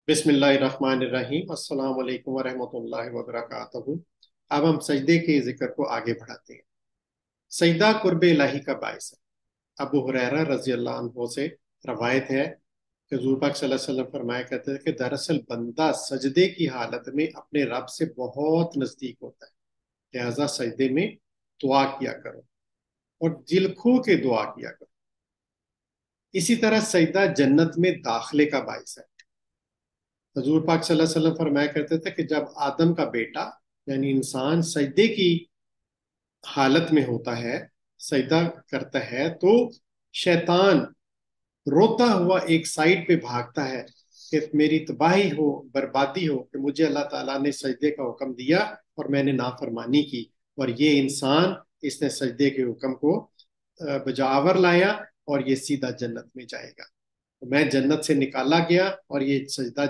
बिस्मिल्लाहिर्रहमानिर्रहीम अस्सलाम वालेकुम वरहमतुल्लाहि वबरकातुहू। अब हम सजदे के जिक्र को आगे बढ़ाते हैं। सजदा कुर्ब इलाही का बायस है। अबू हुरैरा रजी अल्लाह अन्हु से रवायत है कि हुजूर पाक सल्लल्लाहु अलैहि वसल्लम फरमाया करते थे कि दरअसल बंदा सजदे की हालत में अपने रब से बहुत नजदीक होता है, लिहाजा सजदे में दुआ किया करो और दिल खो के दुआ किया करो। इसी तरह सजदा जन्नत में दाखिले का बायस है। हजूर पाक सल्लल्लाहु अलैहि वसल्लम फरमाया करते थे कि जब आदम का बेटा यानी इंसान सजदे की हालत में होता है, सजदा करता है, तो शैतान रोता हुआ एक साइड पे भागता है कि मेरी तबाही हो, बर्बादी हो कि मुझे अल्लाह ताला ने सजदे का हुक्म दिया और मैंने नाफरमानी की, और ये इंसान इसने सजदे के हुक्म को बजावर लाया और ये सीधा जन्नत में जाएगा। तो मैं जन्नत से निकाला गया और ये सजदा